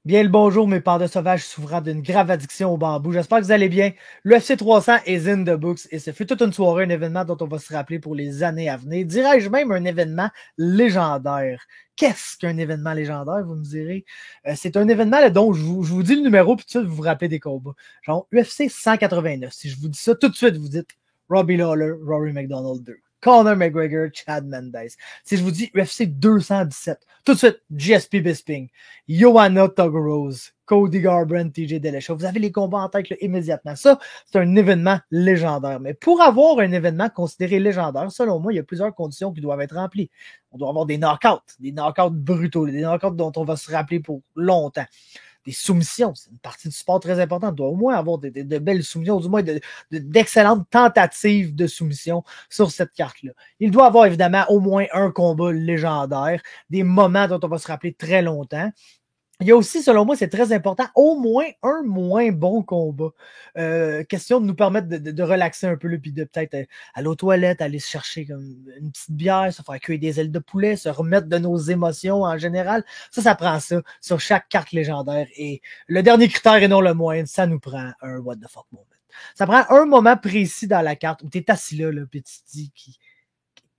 Bien le bonjour, mes pandas sauvages souffrant d'une grave addiction au bambou. J'espère que vous allez bien. L'UFC 300 est in the books et ce fut toute une soirée, un événement dont on va se rappeler pour les années à venir. Dirais-je même un événement légendaire. Qu'est-ce qu'un événement légendaire, vous me direz? C'est un événement là, dont je vous dis le numéro, puis tout de suite, vous vous rappelez des combats. Genre UFC 189. Si je vous dis ça, tout de suite, vous dites Robbie Lawler, Rory McDonald 2. Conor McGregor, Chad Mendes. Si je vous dis UFC 217, tout de suite, GSP Bisping, Joanna Tuggerose, Cody Garbrandt, TJ Dillashaw. Vous avez les combats en tête là, immédiatement. Ça, c'est un événement légendaire. Mais pour avoir un événement considéré légendaire, selon moi, il y a plusieurs conditions qui doivent être remplies. On doit avoir des knockouts brutaux, des knockouts dont on va se rappeler pour longtemps. Des soumissions, c'est une partie du sport très importante. On doit au moins avoir de belles soumissions, du moins d'excellentes tentatives de soumission sur cette carte-là. Il doit avoir évidemment au moins un combat légendaire, des moments dont on va se rappeler très longtemps. Il y a aussi, selon moi, c'est très important, au moins un moins bon combat. Question de nous permettre de relaxer un peu, puis de peut-être aller aux toilettes, aller se chercher comme une petite bière, se faire cuire des ailes de poulet, se remettre de nos émotions en général. Ça prend ça sur chaque carte légendaire. Et le dernier critère, et non le moindre, ça nous prend un what the fuck moment. Ça prend un moment précis dans la carte où tu es assis là puis tu te dis,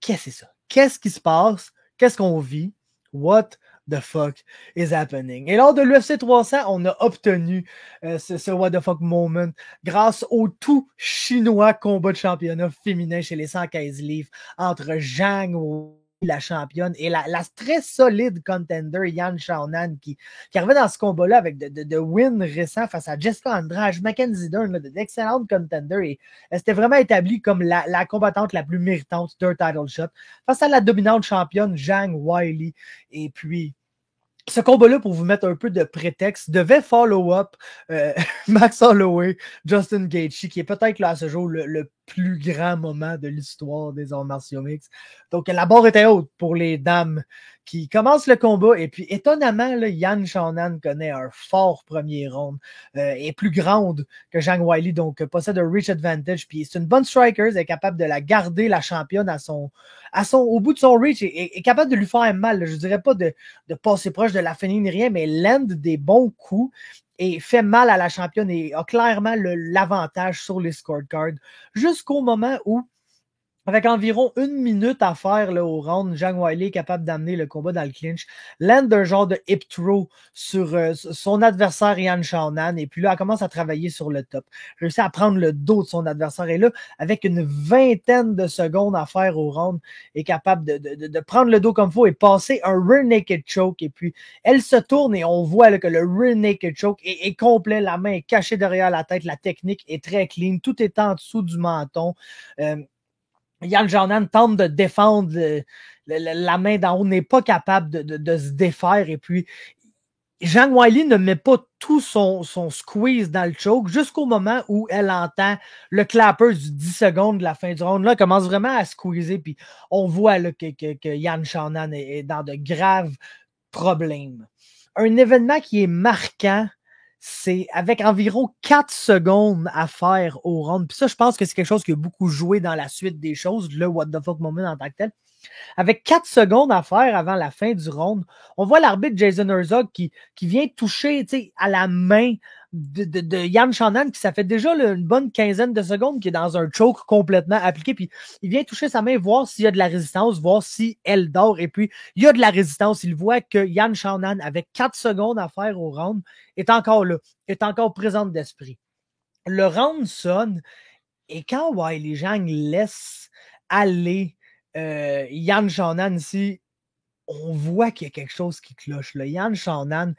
qu'est-ce que c'est ça? Qu'est-ce qui se passe? Qu'est-ce qu'on vit? What the fuck is happening? Et lors de l'UFC 300, on a obtenu ce what the fuck moment grâce au tout chinois combat de championnat féminin chez les 115 livres entre Zhang Weili, la championne, et la très solide contender Yan Xiaonan qui arrivait dans ce combat-là avec de wins récents face à Jessica Andrade, Mackenzie Dern, d'excellentes contenders, et elle s'était vraiment établie comme la combattante la plus méritante d'un title shot face à la dominante championne Zhang Weili. Et puis ce combat-là, pour vous mettre un peu de prétexte, devait follow-up Max Holloway, Justin Gaethje, qui est peut-être là à ce jour le plus grand moment de l'histoire des arts martiaux mixtes. Donc la barre était haute pour les dames qui commencent le combat. Et puis étonnamment, là, Yan Xiaonan connaît un fort premier round, est plus grande que Zhang Weili, donc possède un reach advantage. Puis c'est une bonne striker, elle est capable de la garder, la championne, au bout de son reach, est capable de lui faire mal. Là. Je dirais pas de passer proche de la finir ni rien, mais land des bons coups et fait mal à la championne et a clairement l'avantage sur les scorecards jusqu'au moment où, avec environ 1 minute à faire là, au round, Zhang Weili est capable d'amener le combat dans le clinch, land d'un genre de hip throw sur son adversaire Yan Xiaonan, et puis là, elle commence à travailler sur le top. Réussit à prendre le dos de son adversaire, et là, avec une vingtaine de secondes à faire au round, est capable de prendre le dos comme il faut et passer un rear naked choke, et puis elle se tourne et on voit là, que le rear naked choke est complet, la main est cachée derrière la tête, la technique est très clean, tout est en dessous du menton. Yan Xiaonan tente de défendre la main d'en haut, n'est pas capable de se défaire. Et puis, Zhang Weili ne met pas tout son squeeze dans le choke jusqu'au moment où elle entend le clapper du 10 secondes de la fin du round. Là, elle commence vraiment à squeezer. Puis, on voit là, que Yan Xiaonan est dans de graves problèmes. Un événement qui est marquant, c'est avec environ 4 secondes à faire au round. Puis ça, je pense que c'est quelque chose qui a beaucoup joué dans la suite des choses, le what the fuck moment en tant que tel. Avec 4 secondes à faire avant la fin du round, on voit l'arbitre Jason Herzog qui vient toucher à la main de Yan Xiaonan, qui ça fait déjà une bonne quinzaine de secondes qui est dans un choke complètement appliqué, puis il vient toucher sa main, voir s'il y a de la résistance, voir si elle dort, et puis il y a de la résistance. Il voit que Yan Xiaonan, avec 4 secondes à faire au round, est encore là, est encore présente d'esprit. Le round sonne, et quand Weili Zhang laisse aller Yan Xiaonan ici, on voit qu'il y a quelque chose qui cloche. Là. Yan Xiaonan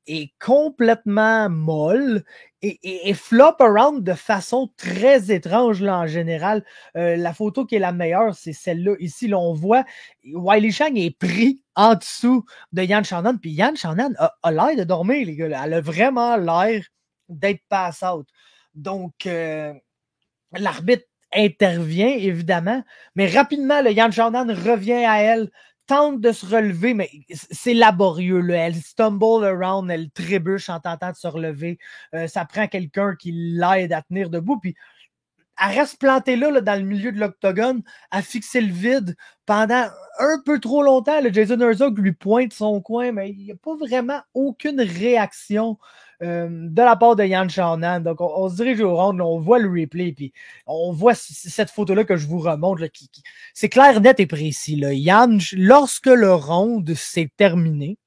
est complètement molle et flop around de façon très étrange là, en général. La photo qui est la meilleure, c'est celle-là. Ici, là, on voit Weili Zhang est pris en dessous de Yan Xiaonan. Puis Yan Xiaonan a l'air de dormir, les gars. Là. Elle a vraiment l'air d'être pass out. Donc, l'arbitre intervient, évidemment, mais rapidement, le Yan Xiaonan revient à elle, tente de se relever, mais c'est laborieux. Là. Elle stumble around, elle trébuche en tentant de se relever. Ça prend quelqu'un qui l'aide à tenir debout. Puis elle reste plantée là, dans le milieu de l'octogone, à fixer le vide pendant un peu trop longtemps. Le Jason Herzog lui pointe son coin, mais il n'y a pas vraiment aucune réaction de la part de Yan Xiaonan. Donc, on se dirige au round, là, on voit le replay, puis on voit cette photo-là que je vous remonte. Là, c'est clair, net et précis. Là. Yan, lorsque le round s'est terminé,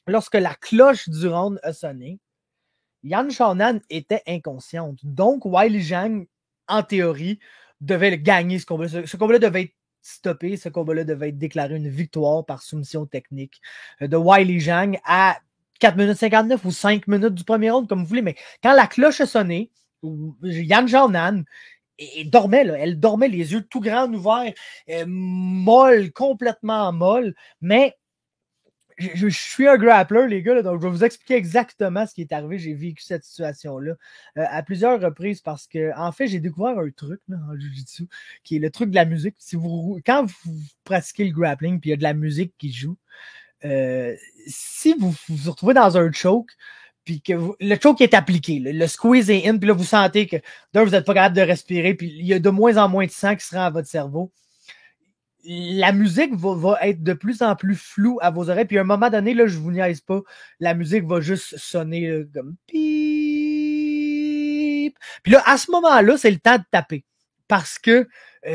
lorsque la cloche du round a sonné, Yan Xiaonan était inconsciente. Donc, Weili Zhang, en théorie, devait gagner ce combat. Ce combat-là devait être stoppé. Ce combat-là devait être déclaré une victoire par soumission technique de Weili Zhang à 4 minutes 59 ou 5 minutes du premier round, comme vous voulez. Mais quand la cloche a sonné, Yan Xiaonan dormait, là. Elle dormait les yeux tout grands ouverts, molle, complètement molle. Mais je suis un grappler, les gars, là, donc je vais vous expliquer exactement ce qui est arrivé. J'ai vécu cette situation-là à plusieurs reprises parce que, en fait, j'ai découvert un truc là, en Jiu-Jitsu qui est le truc de la musique. Quand vous pratiquez le grappling puis il y a de la musique qui joue, si vous vous retrouvez dans un choke, puis que le choke est appliqué, le squeeze est in, puis là, vous sentez que d'un, vous n'êtes pas capable de respirer, puis il y a de moins en moins de sang qui se rend à votre cerveau. La musique va être de plus en plus floue à vos oreilles. Puis à un moment donné, là, je vous niaise pas, la musique va juste sonner là, comme pip. Puis là, à ce moment-là, c'est le temps de taper. Parce que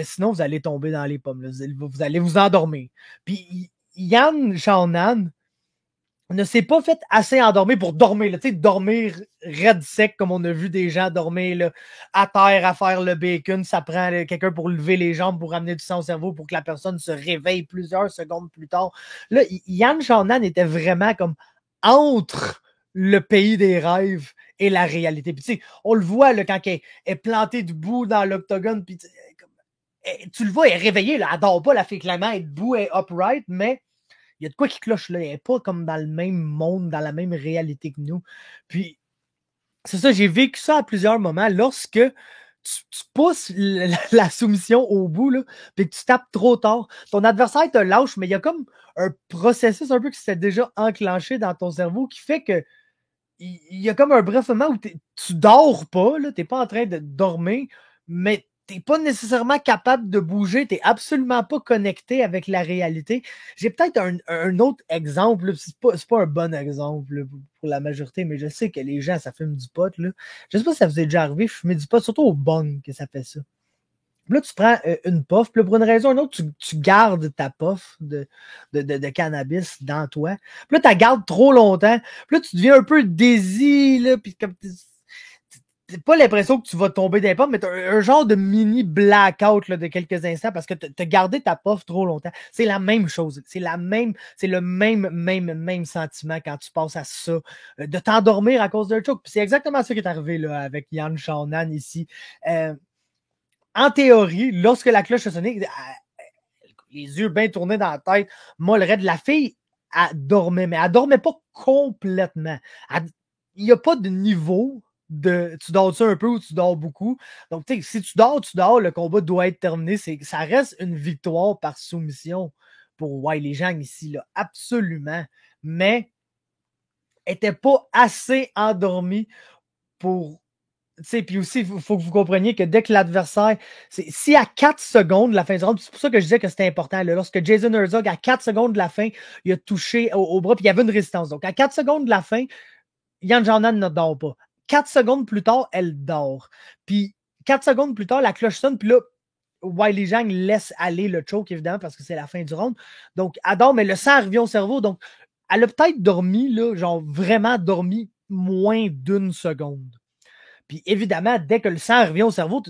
sinon, vous allez tomber dans les pommes. Là. Vous allez vous endormir. Puis Yan Xiaonan ne s'est pas fait assez endormir pour dormir. Tu sais, dormir raide sec, comme on a vu des gens dormir là, à terre à faire le bacon. Ça prend quelqu'un pour lever les jambes, pour amener du sang au cerveau, pour que la personne se réveille plusieurs secondes plus tard. Là, Yan Xiaonan était vraiment comme entre le pays des rêves et la réalité. Puis tu sais, on le voit là, quand elle est plantée debout dans l'octogone, puis tu le vois, elle est réveillée, là, elle dort pas, la fille clairement, elle est debout, elle est upright, mais il y a de quoi qui cloche là. Elle n'est pas comme dans le même monde, dans la même réalité que nous. Puis, c'est ça, j'ai vécu ça à plusieurs moments. Lorsque tu pousses la soumission au bout, là, puis que tu tapes trop tard, ton adversaire te lâche, mais il y a comme un processus un peu qui s'est déjà enclenché dans ton cerveau qui fait que il y a comme un bref moment où tu dors pas, tu n'es pas en train de dormir, mais t'es pas nécessairement capable de bouger, t'es absolument pas connecté avec la réalité. J'ai peut-être un autre exemple, c'est pas un bon exemple là, pour la majorité, mais je sais que les gens, ça fume du pot. Là. Je sais pas si ça vous est déjà arrivé, fumer du pot, surtout au bong que ça fait ça. Puis là, tu prends une puff, puis là, pour une raison ou une autre, tu gardes ta puff de cannabis dans toi. Puis là, tu la gardes trop longtemps. Puis là, tu deviens un peu désir, là, puis comme t'as pas l'impression que tu vas tomber dans les pommes, mais t'as un genre de mini blackout là, de quelques instants parce que t'as gardé ta puff trop longtemps. C'est la même chose. C'est le même sentiment quand tu passes à ça, de t'endormir à cause d'un choke. Puis c'est exactement ça qui est arrivé là, avec Yan Xiaonan ici. En théorie, lorsque la cloche a sonné, les yeux bien tournés dans la tête, mollerait de la fille, elle dormait, mais elle dormait pas complètement. Il n'y a pas de niveau de tu dors ça un peu ou tu dors beaucoup. Donc, tu sais, si tu dors, le combat doit être terminé. Ça reste une victoire par soumission pour Weili Zhang ici, là, absolument. Mais elle n'était pas assez endormie pour. Puis aussi, il faut que vous compreniez que dès que l'adversaire, si à 4 secondes de la fin du round, c'est pour ça que je disais que c'était important, là, lorsque Jason Herzog, à 4 secondes de la fin, il a touché au bras, puis il y avait une résistance. Donc, à 4 secondes de la fin, Yan Xiaonan ne dort pas. 4 secondes plus tard, elle dort. Puis 4 secondes plus tard, la cloche sonne, puis là, Weili Zhang laisse aller le choke, évidemment, parce que c'est la fin du round. Donc, elle dort, mais le sang revient au cerveau. Donc, elle a peut-être dormi, là, genre vraiment dormi moins d'une seconde. Puis évidemment, dès que le sang revient au cerveau,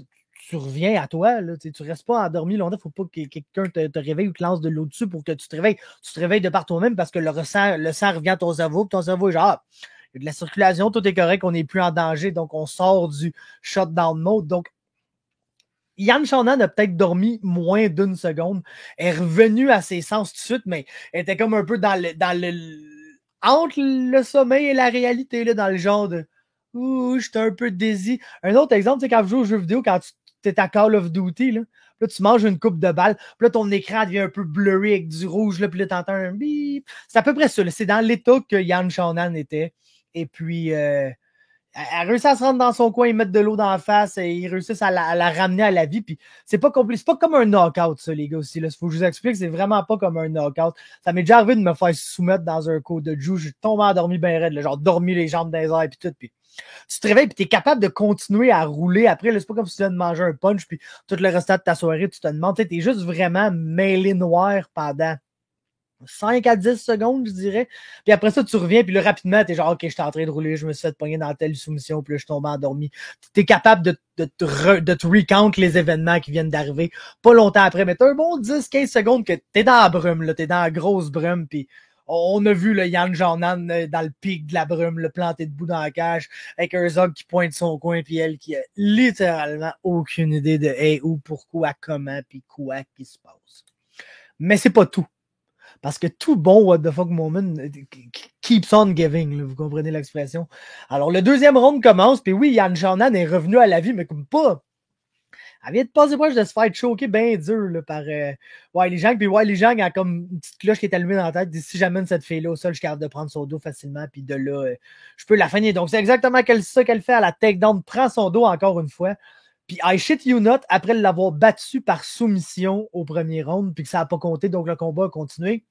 tu reviens à toi. Là, tu ne restes pas endormi longtemps. Il ne faut pas que quelqu'un te réveille ou te lance de l'eau dessus pour que tu te réveilles. Tu te réveilles de par toi-même parce que le sang revient à ton cerveau. Puis ton cerveau est genre, il y a de la circulation, tout est correct, on n'est plus en danger. Donc, on sort du shutdown mode. Donc, Yan Xiaonan a peut-être dormi moins d'une seconde. Elle est revenue à ses sens tout de suite, mais elle était comme un peu entre le sommeil et la réalité, là, dans le genre de ouh, j'étais un peu désy. Un autre exemple, c'est quand vous jouez aux jeux vidéo, quand tu es à Call of Duty, là, tu manges une coupe de balles, puis là, ton écran devient un peu blurry avec du rouge, là, puis là, t'entends un bip. C'est à peu près ça. C'est dans l'état que Yan Xiaonan était. Et puis, elle réussit à se rendre dans son coin, ils mettent de l'eau dans la face, et ils réussissent à la ramener à la vie. Puis c'est pas compliqué, c'est pas comme un knockout, ça, les gars, aussi. Là. Faut que je vous explique, c'est vraiment pas comme un knockout. Ça m'est déjà arrivé de me faire soumettre dans un coup de jiu. Je suis tombé endormi bien raide, là, genre dormi les jambes dans les airs, puis tout. Puis tu te réveilles, puis t'es capable de continuer à rouler après. Là, c'est pas comme si tu viens de manger un punch, puis tout le restant de ta soirée, tu te demandes, t'es juste vraiment mêlé noir pendant 5 à 10 secondes, je dirais. Puis après ça, tu reviens, puis là, rapidement, t'es genre, OK, je suis en train de rouler, je me suis fait pogner dans telle soumission, puis là, je suis tombé endormi. T'es capable de te recount les événements qui viennent d'arriver pas longtemps après, mais t'as un bon 10-15 secondes que t'es dans la brume, là, t'es dans la grosse brume, puis on a vu le Yan Jornan dans le pic de la brume, le planté debout dans la cage, avec un Zog qui pointe son coin, puis elle qui a littéralement aucune idée de hey, où, pourquoi, comment, puis quoi qui se passe. Mais c'est pas tout. Parce que tout bon what the fuck moment keeps on giving, là, vous comprenez l'expression. Alors, le deuxième round commence, puis oui, Yan Jornan est revenu à la vie, mais comme pas. Elle vient de passer proche de se faire choquer bien dur là, par Wiley Zhang. Puis Wiley Zhang a comme une petite cloche qui est allumée dans la tête. Si j'amène cette fille-là au sol, je suis capable de prendre son dos facilement. Puis de là, je peux la finir. Donc, c'est exactement ça qu'elle fait à la takedown. Prend son dos encore une fois. Puis I shit you not, après l'avoir battu par soumission au premier round, puis que ça n'a pas compté, donc le combat a continué.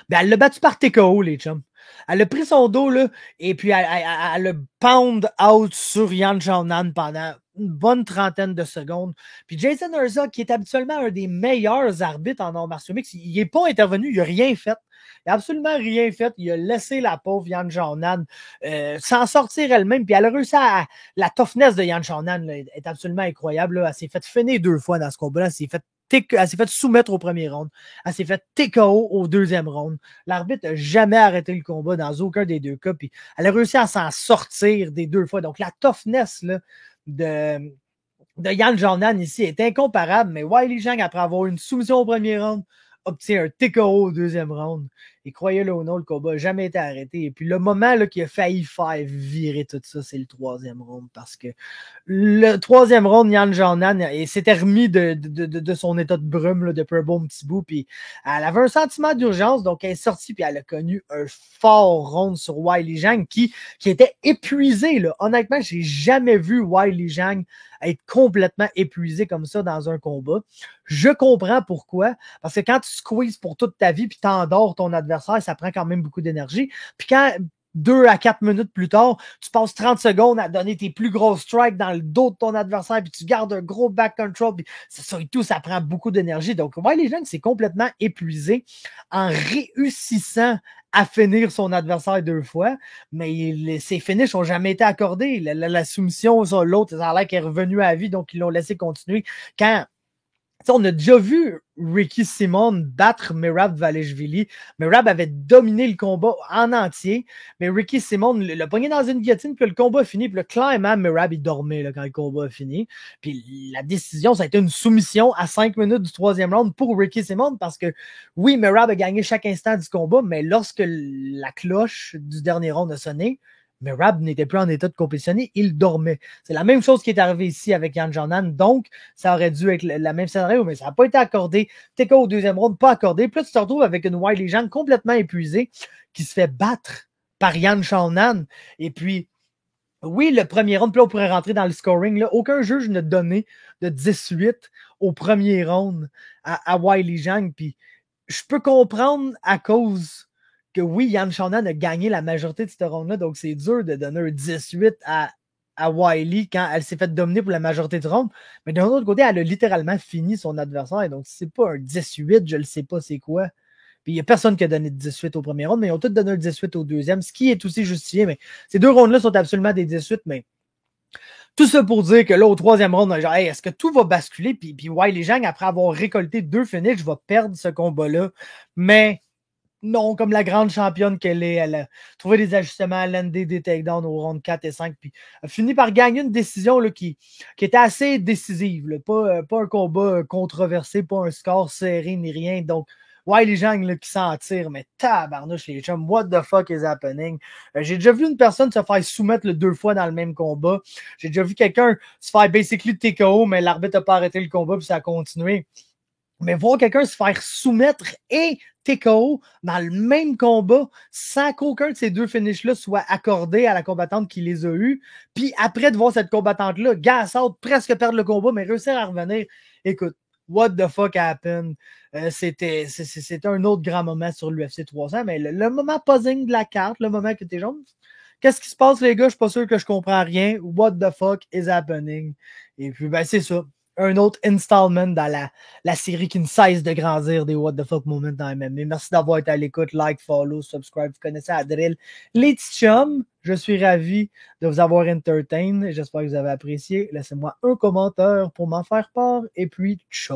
Ben, elle l'a battu par TKO, les chums. Elle a pris son dos, là, et puis elle a pound out sur Yan Xiaonan pendant une bonne trentaine de secondes. Puis Jason Herzog, qui est habituellement un des meilleurs arbitres en arts martiaux mixtes, il n'est pas intervenu, il n'a rien fait. Il n'a absolument rien fait. Il a laissé la pauvre Yan Xiaonan s'en sortir elle-même. Puis elle a réussi à... La toughness de Yan Xiaonan est absolument incroyable. Là. Elle s'est fait finir 2 fois dans ce combat-là. Elle s'est fait soumettre au premier round. Elle s'est fait TKO au deuxième round. L'arbitre n'a jamais arrêté le combat dans aucun des deux cas. Puis elle a réussi à s'en sortir des 2 fois. Donc la toughness là, de Yan Xiaonan ici est incomparable. Mais Wiley Zhang, après avoir une soumission au premier round, obtient un TKO au deuxième round. Et croyez-le ou non, le combat n'a jamais été arrêté. Et puis le moment là, qui a failli faire virer tout ça, c'est le troisième round. Parce que le troisième round, Yan Xiaonan s'était remis de son état de brume là, depuis un bon petit bout. Puis elle avait un sentiment d'urgence, donc elle est sortie, puis elle a connu un fort round sur Wiley Zhang qui était épuisé. Là. Honnêtement, j'ai jamais vu Wiley Zhang être complètement épuisé comme ça dans un combat. Je comprends pourquoi. Parce que quand tu squeezes pour toute ta vie puis t'endors ton adversaire, ça prend quand même beaucoup d'énergie. Puis quand 2 à 4 minutes plus tard, tu passes 30 secondes à donner tes plus gros strikes dans le dos de ton adversaire, puis tu gardes un gros back control, puis c'est ça et tout, ça prend beaucoup d'énergie. Donc, les gens, c'est complètement épuisé en réussissant à finir son adversaire 2 fois, mais ses finishes n'ont jamais été accordés. La soumission sur l'autre, ça a l'air qu'elle est revenue à vie, donc ils l'ont laissé continuer. Quand on a déjà vu Ricky Simon battre Merab Dvalishvili. Merab avait dominé le combat en entier, mais Ricky Simon l'a pogné dans une guillotine, puis le combat a fini, puis là, clairement, Merab, il dormait là, quand le combat a fini. Puis la décision, ça a été une soumission à 5 minutes du troisième round pour Ricky Simon, parce que oui, Merab a gagné chaque instant du combat, mais lorsque la cloche du dernier round a sonné, Merab n'était plus en état de compétitionner, il dormait. C'est la même chose qui est arrivée ici avec Yan Xiaonan, donc ça aurait dû être la même scénario, mais ça n'a pas été accordé. TKO au deuxième round, pas accordé. Puis là, tu te retrouves avec une Wiley Zhang complètement épuisée qui se fait battre par Yan Xiaonan. Et puis, oui, le premier round, puis là, on pourrait rentrer dans le scoring. Là. Aucun juge n'a donné de 18 au premier round à Wiley Zhang. Puis, je peux comprendre à cause que oui, Yan Xiaonan a gagné la majorité de ce round-là, donc c'est dur de donner un 18 à Wiley quand elle s'est fait dominer pour la majorité de round. Mais d'un autre côté, elle a littéralement fini son adversaire, donc si c'est pas un 18, je le sais pas c'est quoi. Puis il n'y a personne qui a donné 18 au premier round, mais ils ont tous donné un 18 au deuxième, ce qui est aussi justifié, mais ces 2 rounds-là sont absolument des 18, mais tout ça pour dire que là, au troisième round, genre, hey, est-ce que tout va basculer? Puis Wiley Zhang, après avoir récolté 2 finishes, va perdre ce combat-là. Mais non, comme la grande championne qu'elle est, elle a trouvé des ajustements, elle a landé des takedowns au round 4 et 5, puis a fini par gagner une décision là, qui était assez décisive. Là. Pas un combat controversé, pas un score serré ni rien. Donc, les gens là, qui s'en tirent, mais tabarnouche les chums, what the fuck is happening? J'ai déjà vu une personne se faire soumettre 2 fois dans le même combat. J'ai déjà vu quelqu'un se faire basically TKO, mais l'arbitre n'a pas arrêté le combat, puis ça a continué. Mais voir quelqu'un se faire soumettre et TKO dans le même combat sans qu'aucun de ces deux finishes-là soit accordé à la combattante qui les a eus. Puis après de voir cette combattante-là, gas out, presque perdre le combat, mais réussir à revenir. Écoute, what the fuck happened? C'était un autre grand moment sur l'UFC 300, mais le moment posing de la carte, le moment que t'es jaune, qu'est-ce qui se passe, les gars? Je suis pas sûr que je comprends rien. What the fuck is happening? Et puis, ben, c'est ça. Un autre installment dans la série qui ne cesse de grandir des What the fuck moments dans MMA. Merci d'avoir été à l'écoute. Like, follow, subscribe. Vous connaissez la drill. Les petits chums, je suis ravi de vous avoir entertain. J'espère que vous avez apprécié. Laissez-moi un commentaire pour m'en faire part. Et puis, ciao.